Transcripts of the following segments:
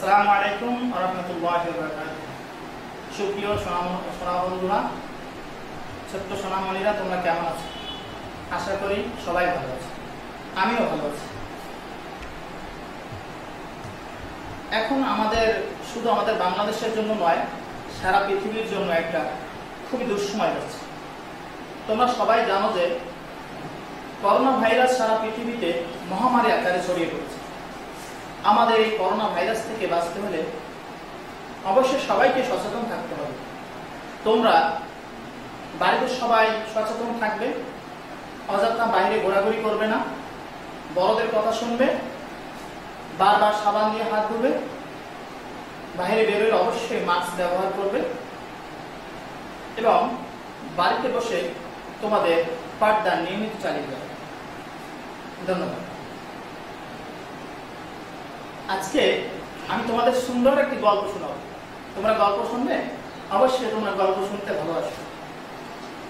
আসসালামু আলাইকুম ওয়া রাহমাতুল্লাহি ওয়া বারাকাতুহু। সুপ্রিয় সোনা বন্ধুরা, ছোট্ট সোনামণিরা, তোমরা কেমন আছো? আশা করি সবাই ভালো আছো, আমিও ভালো আছি। এখন শুধু আমাদের বাংলাদেশের জন্য নয়, সারা পৃথিবীর জন্য একটা খুবই দুঃসময় যাচ্ছে। তোমরা সবাই জানো যে করোনা ভাইরাস সারা পৃথিবীতে মহামারী আকারে ছড়িয়ে পড়েছে। আমাদের এই করোনা ভাইরাস থেকে বাঁচতে হলে অবশ্যই সবাইকে সচেতন থাকতে হবে। তোমরা বাড়িতে সবাই সচেতন থাকবে, অযথা বাইরে ঘোরাঘুরি করবে না, বড়দের কথা শুনবে, বারবার সাবান দিয়ে হাত ধুবে, বাইরে বেরোলে অবশ্যই মাস্ক ব্যবহার করবে এবং বাড়িতে বসে তোমাদের পাঠদান নিয়মিত চালিয়ে যাবে। ধন্যবাদ। আজকে আমি তোমাদের সুন্দর একটি গল্প শোনাবো। তোমরা গল্প শুনবে? অবশ্যই তোমরা গল্প শুনতে ভালোবাসো।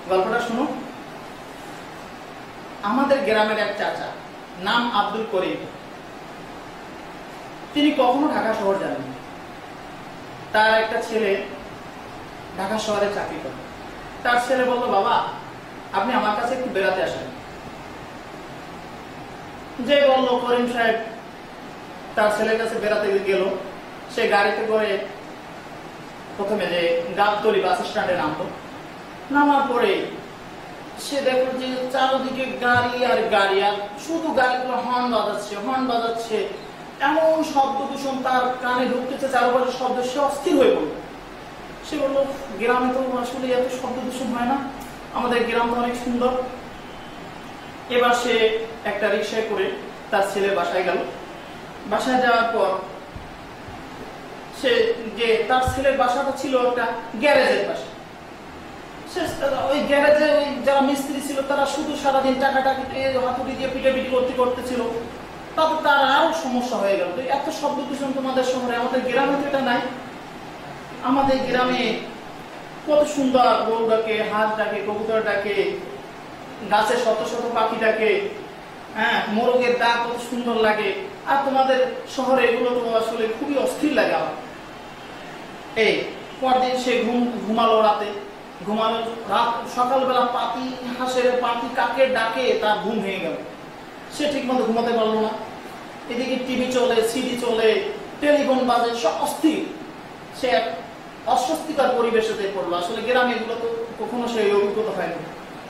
গল্পটা শুনো। আমাদের গ্রামের এক চাচা, নাম আব্দুল করিম। তিনি কখনো ঢাকা শহর যাননি। তার একটা ছেলে ঢাকা শহরে চাকরি করে। তার ছেলে বলল, বাবা আপনি আমার কাছে একটু বেড়াতে আসেন। যে বলল, করিম সাহেব তার ছেলের কাছে বেড়াতে গেল। সে গাড়িতে করে প্রথমে যে গাবতলী বাস স্ট্যান্ডে নামলো। নামার পরে সে দেখলো যে চারদিকে গাড়ি আর গাড়ি, আর শুধু গাড়িগুলো হর্ন বাজাচ্ছে। এমন শব্দ দূষণ তার কানে ঢুকতেছে, চারপাশে শব্দ, সে অস্থির হয়ে পড়ল। সে বলল, গ্রামে তো আসলে এত শব্দ দূষণ হয় না, আমাদের গ্রাম তো অনেক সুন্দর। এবার সে একটা রিক্সায় করে তার ছেলের বাসায় গেল। বাসায় যাওয়ার পর তার ছেলের বাসাটা ছিল একটা গ্যারেজের পাশে। ওই গ্যারেজে যারা মিস্ত্রি ছিল তারা শুধু সারাদিন টাকাটাকে হাতুড়ি দিয়ে পিটাপিটি করতেছিল। তাতে তার আরো সমস্যা হয়ে গেল। এত শব্দ দূষণ তোমাদের শহরে, আমাদের গ্রামে তো এটা নাই। আমাদের গ্রামে কত সুন্দর গরু ডাকে, হাঁস ডাকে, কবুতর ডাকে, গাছে শত শত পাখি ডাকে, হ্যাঁ, মোরগের ডাক কত সুন্দর লাগে। আর তোমাদের শহরে এগুলো তো আসলে খুবই অস্থির লাগে আমার। এই পরদিন সে ঘুমালো রাত সকালবেলা পাখি কাকের ডাকে তার ঘুম ভেঙে গেল। সে ঠিক মতো ঘুমাতে পারলো না। এদিকে টিভি চলে, সিডি চলে, টেলিফোন বাজে, সব অস্থির। সে এক অস্বস্তিকর পরিবেশে পড়লো। আসলে গ্রামে এগুলো তো কখনো সেই অভিজ্ঞতা হয়নি।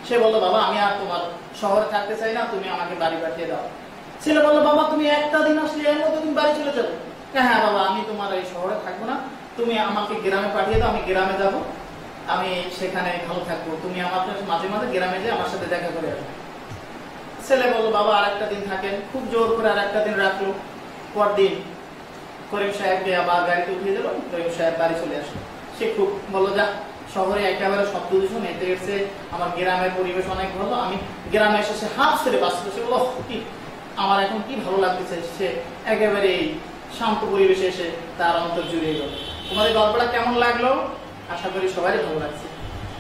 সে বললো, বাবা আমি আর তোমার শহরে থাকতে চাই না, তুমি আমাকে বাড়ি পাঠিয়ে দাও। ছেলে বললো, বাবা তুমি একটা দিন আসলে এর মধ্যে তুমি বাড়ি চলে যাবে। হ্যাঁ বাবা, আমি তোমার এই শহরে থাকবো না, তুমি আমাকে গ্রামে পাঠিয়ে দাও, আমি গ্রামে যাব, আমি সেখানে ভালো থাকবো, তুমি আমার মাঝে মাঝে গ্রামে যেয়ে আমার সাথে দেখা করে আসবে। ছেলে বললো, বাবা আর একটা দিন থাকেন। খুব জোর করে আর একটা দিন রাখলো। পরদিন করিম সাহেবকে আবার গাড়িতে উঠিয়ে দিল। করিম সাহেব বাড়ি চলে আসলো। সে খুব বললো, যা শহরে একেবারে শব্দ দূষণ, এতে এসে আমার গ্রামের পরিবেশ অনেক ভালো, আমি গ্রামে এসে সে হাফ ছেড়ে বাঁচলো। সে বললো, কি আমার এখন কি ভালো লাগতেছে। সে একেবারে শান্ত পরিবেশে এসে তার অন্তর জুড়িয়ে গেল। তোমাদের গল্পটা কেমন লাগলো? আশা করি সবারই ভালো লাগছে।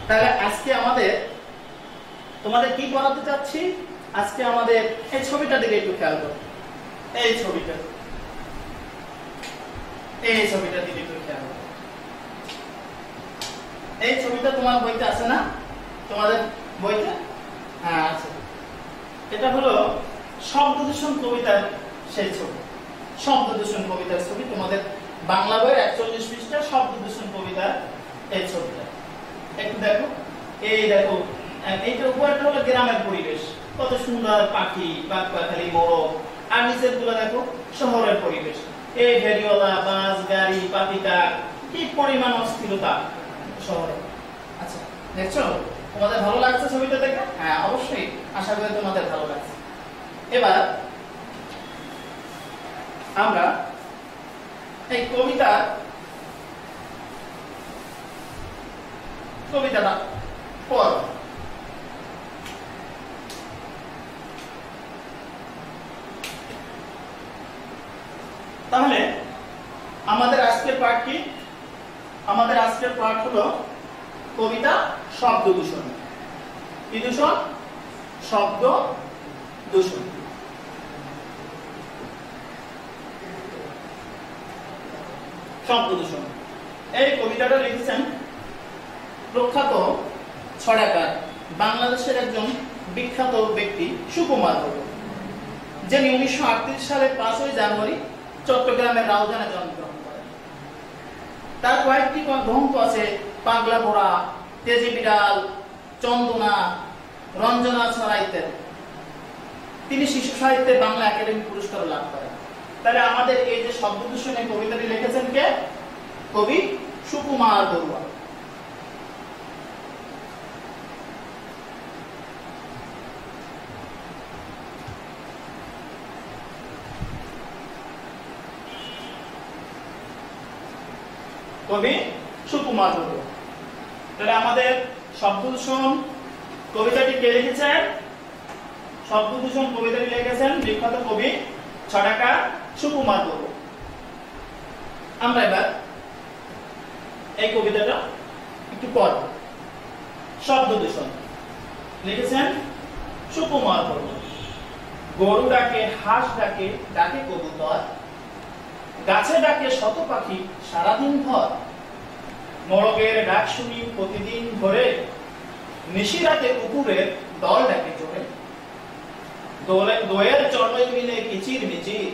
তাহলে আজকে তোমাদের কি করাতে চাচ্ছি, আজকে আমাদের এই ছবিটা দিকে একটু খেয়াল করো। এই ছবিটা দিকে একটু খেয়াল করো। এই ছবিটা তোমার বইতে আছে না? তোমাদের বইতে? হ্যাঁ আছে। এটা হলো শব্দ দূষণ কবিতার সেই ছবি। শব্দ দূষণ কবিতার ছবি তোমাদের বাংলা বইয়ের 41 পৃষ্ঠা শব্দ দূষণ কবিতার এই ছবিটা একটু দেখো। এই দেখো, এইটার উপরটা হলো গ্রামের পরিবেশ, কত সুন্দর পাখি, পাখি, মোরগ। আর নিচের গুলো দেখো শহরের পরিবেশ। এই ভেরিওলা, বাস, গাড়ি, পাখিটা, কি পরিমাণ অস্থিরতা শহরে। আচ্ছা, দেখছো তোমাদের ভালো লাগছে ছবিটা দেখে? হ্যাঁ অবশ্যই, আশা করি তোমাদের ভালো লাগছে। এবার আমরা এই কবিতাটা পড়ব। তাহলে আমাদের আজকের পাঠ কি? আমাদের আজকের পাঠ হলো কবিতা শব্দ দূষণ। কি দূষণ? শব্দ দূষণ। শব্দ দূষণ। এই কবিতাটা লিখেছেন প্রখ্যাত ছড়াকার বাংলাদেশের একজন বিখ্যাত ব্যক্তি সুকুমার বড়ুয়া, যিনি 1938 সালের 5ই জানুয়ারি চট্টগ্রামের রাউজানে জন্মগ্রহণ করেন। তার কয়েকটি গ্রন্থ আছে পাগলা পোড়া, তেজি বিড়াল, চন্দনা, রঞ্জনা ছড়া ইত্যাদি। তিনি শিশু সাহিত্যে বাংলা একাডেমি পুরস্কার লাভ করেন। তাহলে আমাদের এই যে শব্দ দূষণের কবিতাটি লিখেছেন কে? কবি সুকুমার বড়ুয়া। কবি সুকুমার বড়ুয়া। তাহলে আমাদের শব্দ দূষণ কবিতাটি কে লিখেছেন? শব্দ দূষণ কবিতাটি লিখেছেন বিখ্যাত কবি ছড়াকার সুকুমার বড়ুয়া। আমরা এবার এই কবিতাটা একটু পড়ব। শব্দ দূষণ লিখেছেন সুকুমার বড়ুয়া। গরু ডাকে, হাঁস ডাকে, ডাকে কবুতর, গাছে ডাকে শত পাখি সারাদিন ভর, মোরগের ডাক শুনি প্রতিদিন ভোরে, নিশিরাতে কুকুরের দল ডাকে জোরে, দোয়ের চড়ই মিলে কিচির মিচির,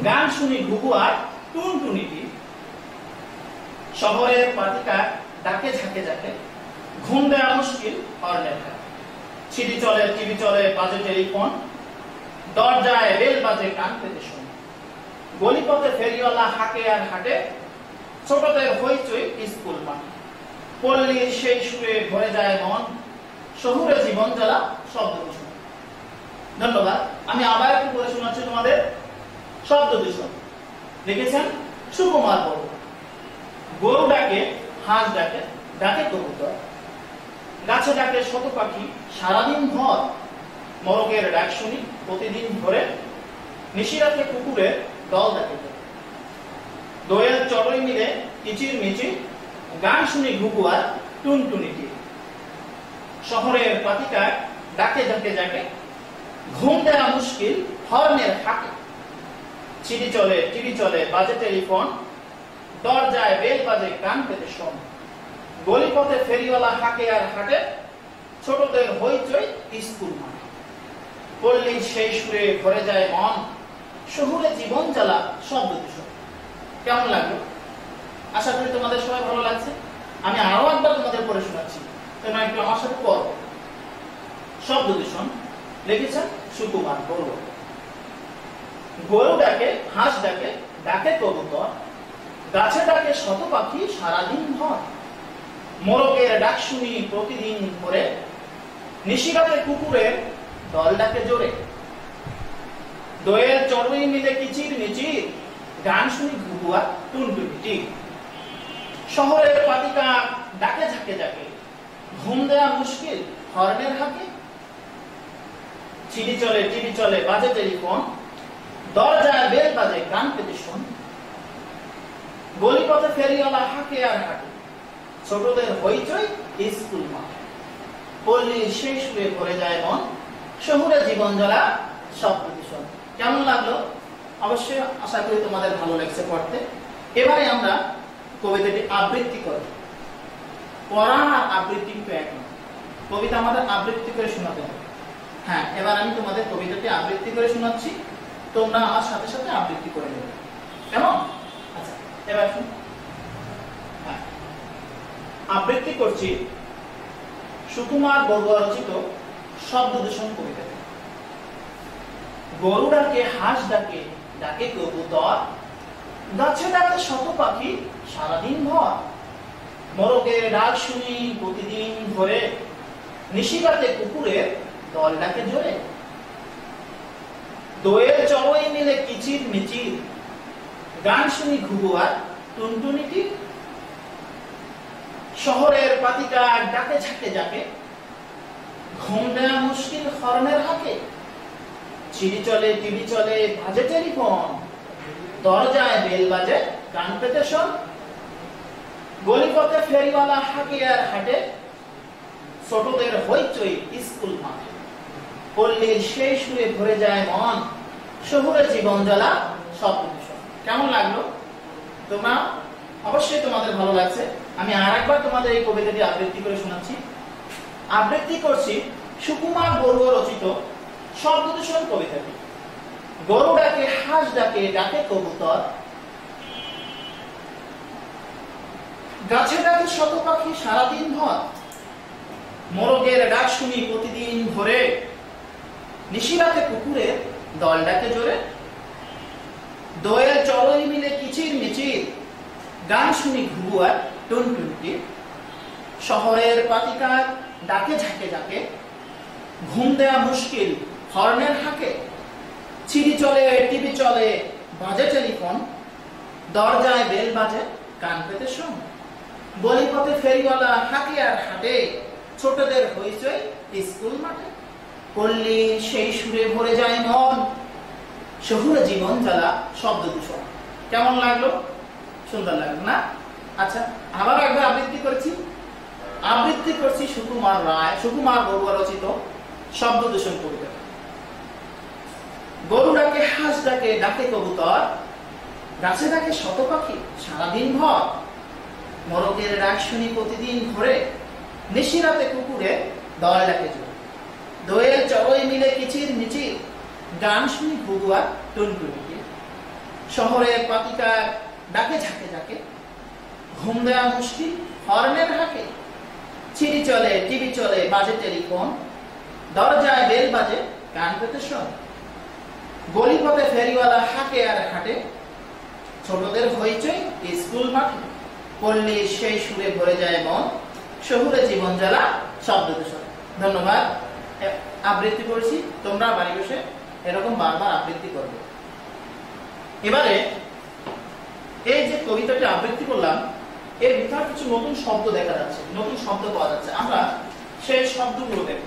গান শুনি ঘুঘু আর টুনটুনিটি, শহরের পাতিকা ডাকে ঝাঁকে ঝাঁকে, ঘুম দেওয়া মুশকিল হর্নের ডাক, ছিটি চলে টিভি চলে বাজে টেলিফোন, দরজায় বেল বাজে কান পেতে শোন, গলিপথে ফেরিওয়ালা হাঁকে আর হাঁটে, ছোটদের হইচই স্কুল মাঠে, পল্লীর সেই সুরে ভরে যায় মন, শহুরে জীবন জ্বালা শব্দ দূষণ। ধন্যবাদ। আমি আবার একটু বলে শোনাচ্ছি তোমাদের। শব্দ দূষণ লিখেছেন সুকুমার বড়ুয়া। গরু ডাকে, হাঁস ডাকে, ডাকে কবুতর, গাছে ডাকে শত পাখি সারাদিন ভর, মোরগের ডাক শুনি প্রতিদিন ভোরে, নিশিরাতে কুকুরের দল ডাকে জোরে, দোয়েল চড়ই মিলে কিচির মিচির, গান শুনি ঘুঘু আর টুনটুনিটি, শহরের পাতিকায় ডাকে ঝাঁকে ঝাঁকে, ঘুম দেওয়া মুশকিল হর্নের হাঁকে, ছিটি চলে টিভি চলে বাজে টেলিফোন, দরজায় বেল বাজে কান পেতে শোন, গলিপথে ফেরিওয়ালা হাঁকে আর হাঁটে, ছোটদের হইচই স্কুল মাঠে, পল্লীর সেই সুরে ভরে যায় মন, শহুরে জীবন জ্বালা শব্দ দূষণ। কেমন লাগলো? আশা করি তোমাদের সবাই ভালো লাগছে। আমি আরো একবার তোমাদের পড়ে শোনাচ্ছি, তোমরা একটু আমার সাথে পড়ো। শব্দ দূষণ লিখেছেন সুকুমার বড়ুয়া। গরু ডাকে, হাঁস ডাকে, ডাকে কবুতর, গাছে ডাকে শত পাখি সারাদিন ভর, মোরগের ডাক শুনি প্রতিদিন ভোরে, নিশিরাতে কুকুরের দল ডাকে জোরে, দোয়ের চড়ুই মিলে কিচির মিচির, গান শুনি ঘুঘু আর টুনটুনিটি, শহরের পাতিকা ডাকে ঝাঁকে ঝাঁকে, ঘুম দেওয়া মুশকিল হর্নের হাঁকে, ছিটি চলে টিভি চলে বাজে টেলিফোন, দরজায় বেল বাজে কান পেতে শোন, গলিপথে ফেরিওয়ালা হাঁকে আর হাঁটে, ছোটদের হইচই স্কুল মাঠে, পল্লীর সেই সুরে ভরে যায় মন, শহুরে জীবন জ্বালা শব্দ দূষণ। কেমন লাগলো? অবশ্যই আশা করি তোমাদের ভালো লাগছে পড়তে। এবারে আমরা কবিতাটি আবৃত্তি করব। পড়া আর আবৃত্তি কিন্তু এক নয়, কবিতা আমাদের আবৃত্তি করে শোনাতে হবে। হ্যাঁ, এবার আমি তোমাদের কবিতাটি আবৃত্তি করে শোনাচ্ছি, তোমরা আমার সাথে সাথে আবৃত্তি করে নেবে, কেমন? আচ্ছা, এবার শুন। হ্যাঁ, আবৃত্তি করছি সুকুমার বড়ুয়া রচিত শব্দ দূষণ কবিতা। গরু ডাকে, হাঁস ডাকে, ডাকে কবুতর, গাছে ডাকে শত পাখি সারাদিন ভর, মোরগের ডাক শুনি প্রতিদিন ভোরে, নিশিরাতে কুকুরের দল ডাকে জোরে, দোয়ের চড়ই মিলে কিচির মিচির, গান শুনি ঘুঘু আর টুনটুনিটি, শহরের পাতিকা ডাকে ঝাঁকে ঝাঁকে, ঘুম দেওয়া মুশকিল হর্নের হাঁকে, ছিটি চলে টিভি চলে বাজে টেলিফোন, দরজায় বেল বাজে কান পেতে শোন, গলিপথে ফেরিওয়ালা হাঁকে আর হাঁটে, ছোটদের হইচই স্কুল মাঠে, পল্লীর সেই সুরে ভরে যায় মন, শহুরে জীবন জ্বালা শব্দ দূষণ। কেমন লাগলো? তোমরা অবশ্যই তোমাদের ভালো লাগছে। আমি আরেকবার তোমাদের এই কবিতাটি আবৃত্তি করে শোনাচ্ছি। আবৃত্তি করছি সুকুমার বড়ুয়া রচিত শব্দ দূষণ কবিতাটি। গরু ডাকে, হাঁস ডাকে, ডাকে কবুতর, গাছে ডাকে শত পাখি সারাদিন ভর, মোরগের ডাক শুনি প্রতিদিন ভোরে, নিশিরাতে কুকুরের দল ডাকে জোরে, দোয়েল চড়ই মিলে কিচির মিচির, গান শুনি ঘুঘুয়ার টুনটুনটি, শহরের পাতিকার ডাকে ঝাঁকে ঝাঁকে, ঘুম দেওয়া মুশকিল হর্নের হাঁকে, চিড়ি চলে, টিভি চলে, বাজে টেলিফোন, দরজায় বেল বাজে, কান পেতে শোন, গলিপথে ফেরিওয়ালা হাঁকে আর হাঁটে, ছোটদের হইচই স্কুল মাঠে, পল্লী সেই সুরে ভরে যায় মন, শহুরে জীবন জ্বালা শব্দ দূষণ। কেমন লাগলো? সুন্দর লাগলো না? আচ্ছা, আবার একবার আবৃত্তি করেছি। আবৃত্তি করছি সুকুমার বড়ুয়া রচিত শব্দ দূষণ কবিতা। গরু ডাকে, হাঁস ডাকে, ডাকে কবুতর, গাছে ডাকে শত পাখি সারাদিন ভর, মোরগের ডাক শুনি প্রতিদিন ভোরে, নিশিরাতে কুকুরে দল ডাকে জোরে, দোয়েল চড়ই মিলে কিচির মিচির, গান শুনি ঘুঘুয়ার টুনটুনিকে, শহরের পাতিকার ডাকে ঝাঁকে ঝাঁকে, ঘুম দেওয়া মুশকিল হর্নের হাঁকে, চিড়ি চলে, টিভি চলে, বাজে টেলিফোন, দরজায় বেল বাজে, কান পেতে শোন, গলিপথে ফেরিওয়ালা হাঁকে আর হাঁটে, ছোটদের হইচই স্কুল মাঠে, পল্লী সেই সুরে ভরে যায় মন, শহুরে জীবন জ্বালা শব্দ দূষণ। ধন্যবাদ। আবৃত্তি করেছি, তোমরা বাড়ি বসে এরকম বারবার আবৃত্তি করবে। এবারে এই যে কবিতাটি আবৃত্তি করলাম, এর ভিতরে কিছু নতুন শব্দ দেখা যাচ্ছে, নতুন শব্দ পাওয়া যাচ্ছে। আমরা সেই শব্দগুলো দেখব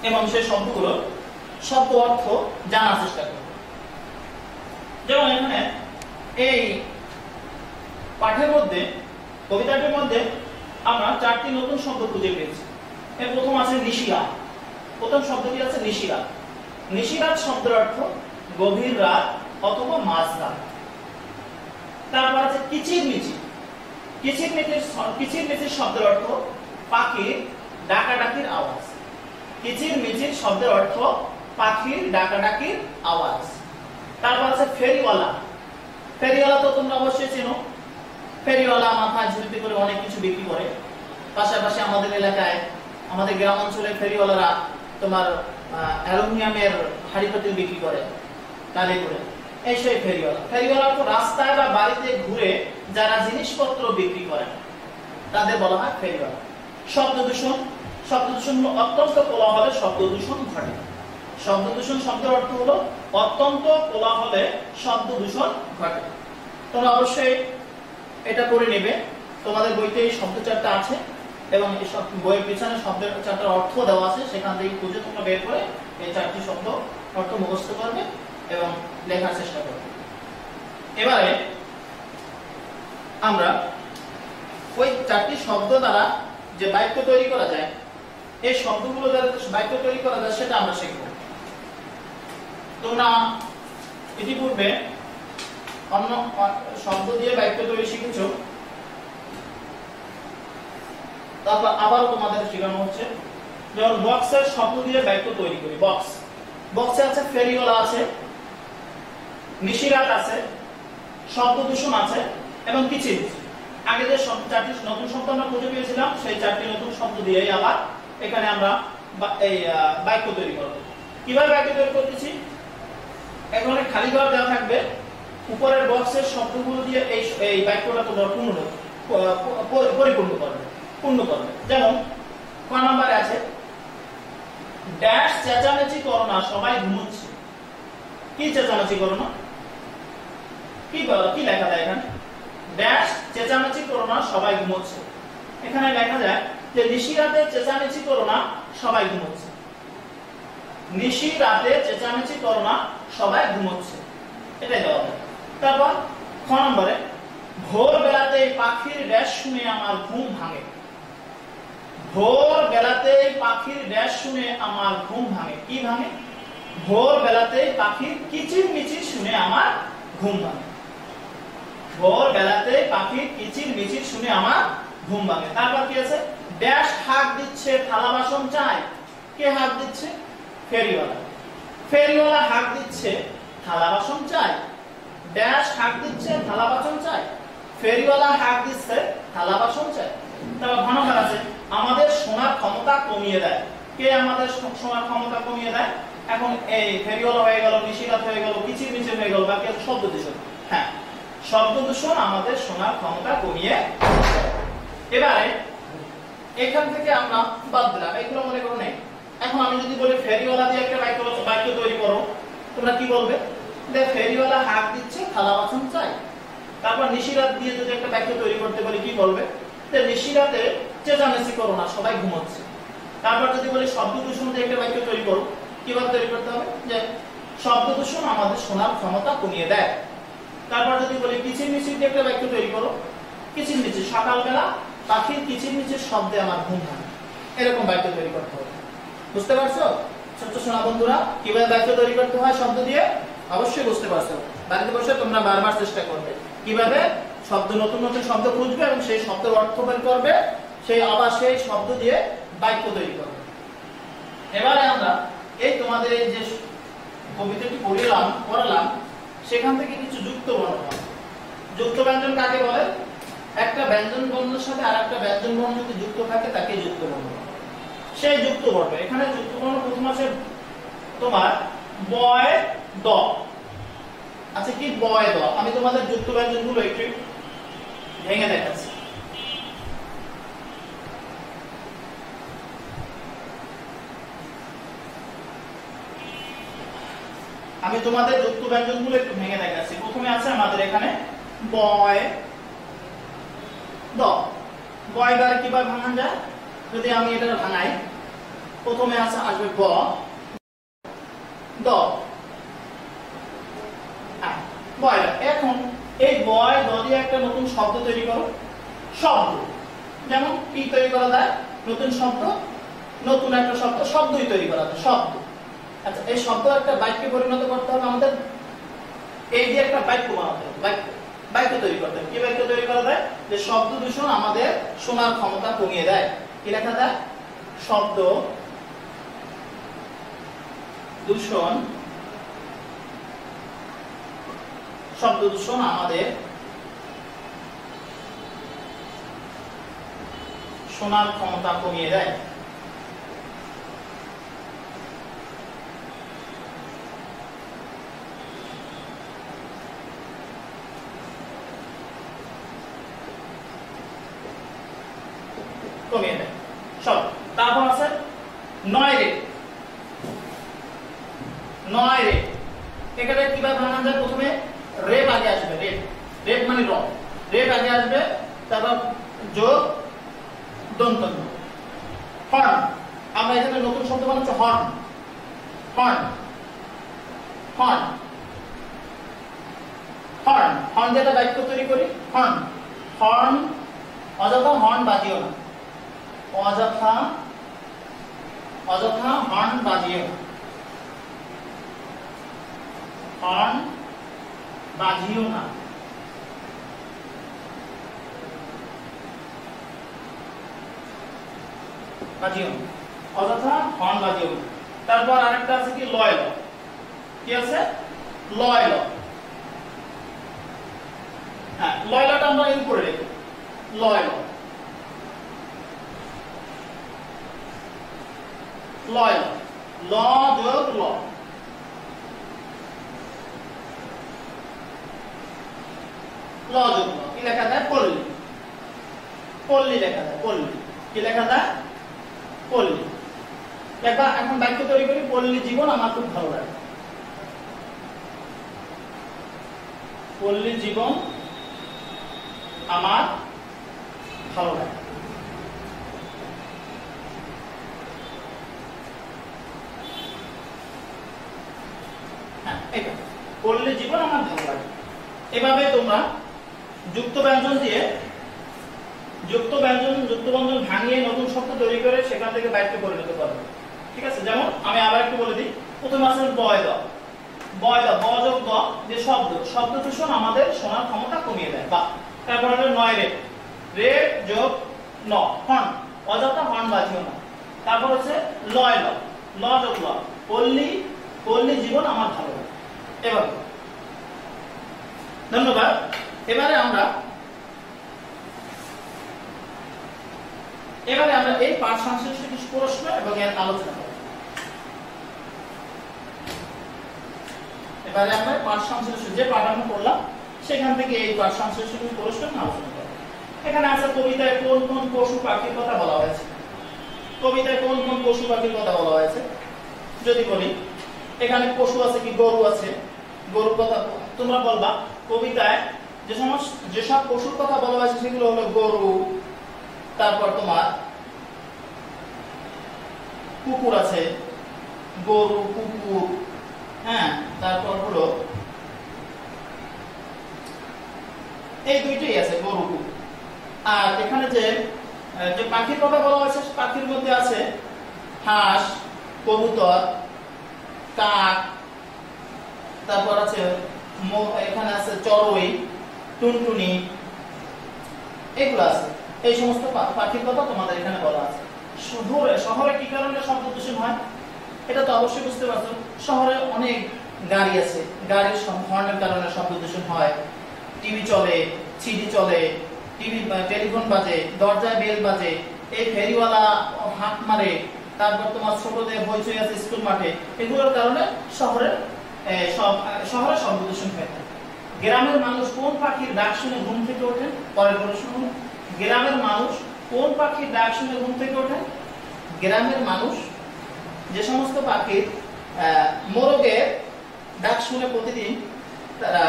এবং সেই শব্দগুলো শব্দ অর্থ জানার চেষ্টা করব। যেমন এখানে এই পাঠের মধ্যে, কবিতাটির মধ্যে আমরা 4টি নতুন শব্দ খুঁজে পেয়েছি। এর প্রথম আছে নিশিরাত। প্রথম শব্দটি আছে নিশিরাত। নিশিরাত শব্দের অর্থ গভীর রাত অথবা মাঝরাত। তারপর আছে কিচিরমিচির। কিচিরমিচির শব্দের অর্থ পাখির ডাকাডাকির আওয়াজ। কিচিরমিচির শব্দের অর্থ পাখির ডাকাডাকির আওয়াজ। তারপর আছে ফেরিওয়ালা। ফেরিওয়ালা তো তোমরা অবশ্যই চেনো। ফেরিওয়ালা মাথায় ঝুড়িতে করে অনেক কিছু বিক্রি করে। পাশাপাশি আমাদের এলাকায়, আমাদের গ্রাম অঞ্চলে ফেরিওয়ালারা তোমার অ্যালুমিনিয়ামের হাঁড়ি পাতিল বিক্রি করে কাঁধে করে। এই সেই ফেরিওয়ালা। ফেরিওয়ালা তো রাস্তায় বা বাড়িতে ঘুরে যারা জিনিসপত্র বিক্রি করে তাদের বলা হয় ফেরিওয়ালা। শব্দ দূষণ। শব্দ দূষণ হলো অত্যন্ত কোলাহলে শব্দ দূষণ ঘটে। শব্দ দূষণ শব্দের অর্থ হলো অত্যন্ত কোলাহলে শব্দ দূষণ ঘটে। তোমরা অবশ্যই এটা করে নেবে। তোমাদের বইতে এই শব্দ চারটা আছে এবং এই সব বইয়ের পিছনে শব্দের চারটার অর্থ দেওয়া আছে, সেখান থেকে খুঁজে তোমরা বের করে এই 4টি শব্দ অর্থ মুখস্থ করবে এবং লেখার চেষ্টা করবে। এবারে আমরা ওই 4টি শব্দ দ্বারা যে বাক্য তৈরি করা যায়, এই শব্দগুলো দ্বারা বাক্য তৈরি করা যায় সেটা আমরা শিখব। তোমরা ইতিপূর্বে অন্য শব্দ দিয়ে বাক্য তৈরি শিখেছো, তারপর আবার তোমাদের শেখানো হচ্ছে। যেমন বক্সের শব্দ দিয়ে বাক্য তৈরি করি। বক্সে আছে ফেরিওয়ালা আছে, নিশিরাত আছে, শব্দ দূষণ আছে এবং কিচিরমিচির। আগে যে 4টি নতুন শব্দ আমরা খুঁজে পেয়েছিলাম, সেই 4টি নতুন শব্দ দিয়ে আবার এখানে আমরা এই বাক্য তৈরি করব। কিভাবে বাক্য তৈরি করতেছি? এখানে খালি ঘর দেওয়া থাকবে, উপরের বক্সের শব্দগুলো দিয়ে এই বাক্যটা তোমরা পরিপূর্ণ করবে। যেমন ক নম্বরে আছে ড্যাশ চেঁচামেচি করো না, সবাই ঘুমোচ্ছে। কি চেঁচামেচি করো না? কি লেখা যায় এখানে? ড্যাশ চেঁচামেচি করো না, সবাই ঘুমোচ্ছে। এখানে লেখা যায় যে নিশিরাতে চেঁচামেচি করো না, সবাই ঘুমোচ্ছে। নিশিরাতে চেঁচামেচি করো না, সবাই ঘুমোচ্ছে, এটাই দেওয়া হয়। তারপর খ নম্বরে ভোর বেলাতে পাখির ড্যাশ শুনে আমার ঘুম ভাঙে। ভোর বেলাতে পাখির ড্যাশ শুনে আমার ঘুম ভাঙে। কি ভাঙে? ভোর বেলাতে পাখির কিচির মিচির শুনে আমার ঘুম ভাঙে। ভোর বেলাতে পাখির কিচির মিচির শুনে আমার ঘুম ভাঙে। তারপর কি আছে? ড্যাশ হাঁক দিচ্ছে থালা বাসন চাই। কে হাঁক দিচ্ছে? ফেরিওয়ালা। ফেরিওয়ালা হাঁক দিচ্ছে থালা বাসন চাই। ড্যাশ হাঁক দিচ্ছে থালা বাসন চাই। ফেরিওয়ালা হাঁক দিচ্ছে থালা বাসন চাই। তারপর ঘনকার আছে আমাদের শোনার ক্ষমতা কমিয়ে দেয়। কে আমাদের শোনার ক্ষমতা কমিয়ে দেয়? এখন এই ফেরিওয়ালা হয়ে গেল, নিশিরাত হয়ে গেল, কিচির মিচির হয়ে গেল, বাকি আছে শব্দ দূষণ। হ্যাঁ, শব্দ দূষণ আমাদের শোনার ক্ষমতা কমিয়ে দেয়। এবারে এখান থেকে আমরা বাদ দিলাম, এগুলো মনে করো নেই। এখন আমি যদি বলি ফেরিওয়ালা দিয়ে একটা বাক্য তৈরি করো, তোমরা কি বলবে? যে ফেরিওয়ালা হাঁক দিচ্ছে থালা বাসন চাই। তারপর নিশিরাত দিয়ে যদি একটা বাক্য তৈরি করতে বলি, কি বলবে? যে নিশিরাতে চেঁচামেচি করো না, সবাই ঘুমোচ্ছে। তারপর যদি বলি শব্দ দূষণ দিয়ে একটা বাক্য তৈরি করো, কিভাবে তৈরি করতে হবে? যে শব্দ দূষণ আমাদের শোনার ক্ষমতা কমিয়ে দেয়। তারপর যদি বলি কিচির মিচির দিয়ে একটা বাক্য তৈরি করো, কিচির মিচির সকালবেলা পাখির কিচির মিচির শব্দে আমার ঘুম ভাঙে। এরকম বাক্য তৈরি করতে হবে। বুঝতে পারছো ছোট্ট সোনা বন্ধুরা কিভাবে বাক্য তৈরি করতে হয় শব্দ দিয়ে? অবশ্যই বুঝতে পারছো। বাড়িতে বসে তোমরা বারবার চেষ্টা করবে কিভাবে শব্দ, নতুন নতুন শব্দ খুঁজবে এবং সেই শব্দের অর্থ বের করবে, সেই আবার সেই শব্দ দিয়ে বাক্য তৈরি করবে। এবারে আমরা এই তোমাদের এই যে কবিতাটি পড়ালাম সেখান থেকে কিছু যুক্ত বর্ণ। যুক্ত ব্যঞ্জন কাকে বলে? একটা ব্যঞ্জন বর্ণের সাথে আরেকটা ব্যঞ্জন বর্ণ যদি যুক্ত থাকে তাকে যুক্ত বর্ণ। সেই যুক্ত বর্ণ, এখানে যুক্ত বর্ণ প্রথম আছে তোমার বয় দ। আচ্ছা, কি বয় দ? আমি তোমাদের যুক্ত ব্যঞ্জনগুলো একটু ভেঙে দেখাচ্ছি। আমি তোমাদের যুক্ত ব্যঞ্জনগুলো একটু ভেঙে দেখাচ্ছি। প্রথমে আছে আমাদের এখানে বয় দ। বয় দ্বারা কিভাবে ভাঙা যায়? যদি আমি এটা ভাঙাই, প্রথমে আছে আসবে ব দ। বয়। এখন এই বয় দ দিয়ে একটা নতুন শব্দ তৈরি করো। শব্দ যেমন কি তৈরি করা যায়? নতুন শব্দ, নতুন একটা শব্দ, শব্দই তৈরি করা যায়, শব্দ। আচ্ছা, এই শব্দ একটা বাক্যে পরিণত করতে হবে আমাদের। এই যে একটা বাক্য বানাতে হবে, বাক্য তৈরি করতে হবে। কি বাক্য তৈরি করা যায়? যে শব্দ দূষণ আমাদের শোনার ক্ষমতা কমিয়ে দেয়। কি লেখা যায়? শব্দ দূষণ, শব্দ দূষণ আমাদের শোনার ক্ষমতা কমিয়ে দেয়। কমিয়ে দেয় সব। তারপর আছে নয় রে। নয় রে, এখানে কিভাবে ভাঙা যায়? প্রথমে রেপ আগে আসবে, রেপ, রেপ মানে র, রেপ আগে আসবে, তারপর যোগ দন্ত। হর্ন, আমরা এখানে নতুন শব্দ বানাচ্ছি horn. Horn, horn, horn, horn যেটা বাক্য তৈরি করি, হর্ন। হর্ন, অযথা হর্ন বাজিও না, অযথা হর্ন বাজিও না, হর্ন বাজিও না। বাজিও না, অযথা হর্ন বাজিও না। তারপর আরেকটা আছে কি লয় ল। কি আছে? লয় ল। হ্যাঁ, লয় লটা আমরা এর উপরে রেখে লয় ল। লয় ল, ল যোগ ল। ল যোগ ল কি লেখা যায়? পল্লী। পল্লী লেখা যায়, পল্লী। কি লেখা যায়? পল্লী। এখন বাক্য তৈরি করি, পল্লী জীবন আমার খুব ভালো লাগে। পল্লী জীবন আমার ভালো লাগে। হ্যাঁ, এটা পল্লী জীবন আমার ভালো লাগে। এভাবে তোমরা যুক্ত ব্যঞ্জন দিয়ে যুক্ত ব্যঞ্জন ভাঙিয়ে নতুন শব্দ তৈরি করে সেখান থেকে বাক্যে পরিণত করবে। ঠিক আছে? যেমন আমি আবার একটু বলে দিই, প্রথমে আছে বয় দ, বয় দ, ব যোগ দ যে শব্দ, শব্দ দূষণ আমাদের শোনার ক্ষমতা কমিয়ে দেয়। বা তারপর হলো নয় রে, রে যোগ ন, হর্ন, অযথা হর্ন বাজিও না। তারপর হচ্ছে লয় ল, ল যোগ ল, পল্লী, পল্লী জীবন আমার ভালো লাগে। এবার ধন্যবাদ। এবারে আমরা এই পাঠ সংশ্লিষ্ট কিছু প্রশ্ন এবং এর আলোচনা করব। এবারে আমরা পাঠ সংশ্লিষ্ট যে পাঠ আমরা করলাম সেখান থেকে এই পাঠ সংশ্লিষ্ট কিছু প্রশ্ন আলোচনা করব। এখানে আছে কবিতায় কোন কোন পশু পাখির কথা বলা হয়েছে, কবিতায় কোন কোন পশু পাখির কথা বলা হয়েছে যদি বলি, এখানে পশু আছে কি, গরু আছে, গরুর কথা তোমরা বলবা। কবিতায় যেসব পশুর কথা বলা হয়েছে সেগুলো হলো গরু, তারপর তোমার কুকুর আছে, গরু কুকুর, হ্যাঁ, তারপর হলো এই দুইটাই আছে, গরু কুকুর। আর এখানে যে পাখির কথা বলা হয়েছে পাখির মধ্যে আছে হাঁস, কবুতর, কাক, তারপর আছে এখানে আছে চড়ুই, টুনটুনি, এগুলো আছে। এই সমস্ত পাখির কথা তোমাদের এখানে বলা আছে। শহরে কি কারণে শব্দ দূষণ হয় এটা তো অবশ্যই বুঝতে পারছো। শহরে অনেক গাড়ি আছে, গাড়ির হর্নের কারণে শব্দ দূষণ হয়। টিভি চলে, সিডি চলে, টিভি টেলিফোন বাজে, দরজায় বেল বাজে, এই ফেরিওয়ালা হাঁক মারে, তারপর তোমার ছোটদের হইচই আছে স্কুল মাঠে, এগুলোর কারণে শহরে শব্দ দূষণ হয়ে থাকে। গ্রামের মানুষ কোন পাখির ডাক শুনে ঘুম থেকে ওঠেন? পরের প্রশ্ন হলো গ্রামের মানুষ কোন পাখির ডাক শুনে ঘুম থেকে ওঠেন? গ্রামের মানুষ যে সমস্ত পাখির মোরগের ডাক শুনে প্রতিদিন তারা,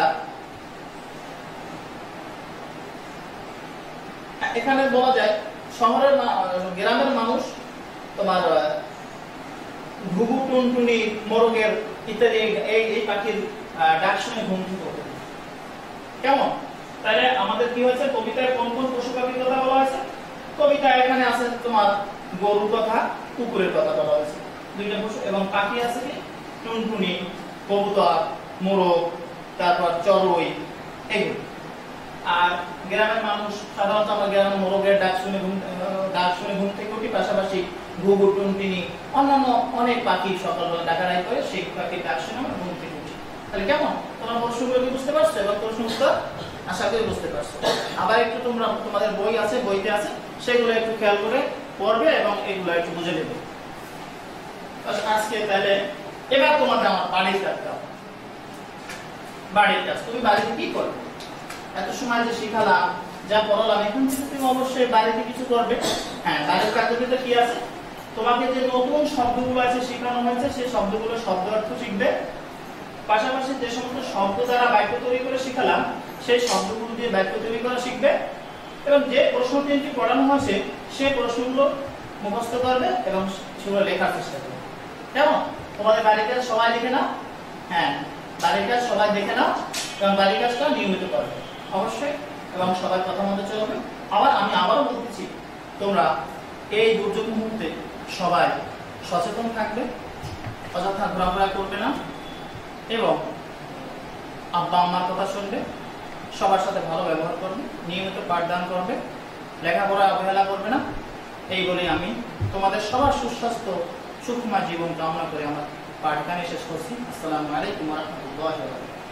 এখানে বলা যায় গ্রামের মানুষ তোমার ঘুঘু, টুনটুনি, মোরগের ইত্যাদি এই পাখির ডাক শুনে ঘুম থেকে ওঠে। কেমন? তাহলে আমাদের কি হয়েছে, কবিতায় কোন কোন পশু পাখির কথা বলা হয়েছে? কবিতা এখানে আছে তোমার গরুর কথা, কুকুরের কথা বলা হয়েছে, দুইটা পশু। এবং পাখি আছে কি, টুনটুনি, কবুতর, মোরগ, তারপর চড়ুই, এগুলো। আর গ্রামের মানুষ সাধারণত আমরা গ্রামের মোরগের ডাক শুনে ঘুম থেকে উঠি, পাশাপাশি ঘুঘু, টুনটুনি, অন্যান্য অনেক পাখি সকালবেলা ডাকাডাকি করে, সেই পাখির ডাক শুনে আমরা ঘুম থেকে উঠি। তাহলে কেমন, তোমরা প্রশ্নগুলো কি বুঝতে পারছো? এবং প্রশ্ন উত্তর আশা করি বুঝতে পারছো। আবার একটু তোমাদের বই আছে, বইতে আছে, সেগুলো একটু খেয়াল করে পড়বে এবং এগুলো একটু বুঝে নেবে। আজকে তাহলে এবার তোমাদের আমার বাড়ির কাজ দাও। বাড়ির কাজ তুমি বাড়িতে কি করবে? এত সময় যে শিখালাম, যা পড়ালাম, এখন থেকে তুমি অবশ্যই বাড়িতে কিছু করবে। হ্যাঁ, বাড়ির কাজের ভিতরে কি আছে, তোমাকে যে নতুন শব্দগুলো আছে শেখানো হয়েছে, সেই শব্দগুলো শব্দ অর্থ শিখবে। পাশাপাশি যে সমস্ত শব্দ দ্বারা বাক্য তৈরি করে শিখালাম, সেই শব্দগুলো দিয়ে বাক্য তৈরি করা শিখবে। এবং যে প্রশ্ন তিনটি পড়ানো হয়েছে সেই প্রশ্নগুলো মুখস্থ করবে এবং সেগুলো লেখার চেষ্টা করবে। কেমন? তোমাদের বাড়ির কাজ সবাই লিখে নাও। হ্যাঁ, বাড়ির কাজ সবাই দেখে নাও এবং বাড়ির কাজটা নিয়মিত করবে অবশ্যই, এবং সবাই কথা মতো চলবে। আমি আবারও বলতেছি, তোমরা এই দুর্যোগ মুহূর্তে সবাই সচেতন থাকবে, অযথা ঘোরাফেরা করবে না, এবং আব্বা আম্মার কথা শুনবে, সবার সাথে ভালো ব্যবহার করবে, নিয়মিত পাঠদান করবে, লেখাপড়া অবহেলা করবে না। এই বলে আমি তোমাদের সবার সুস্বাস্থ্য সুখময় জীবন কামনা করে আমার পাঠদান শেষ করছি। আসসালামু আলাইকুম ওয়া রাহমাতুল্লাহি ওয়া বারাকাতুহু।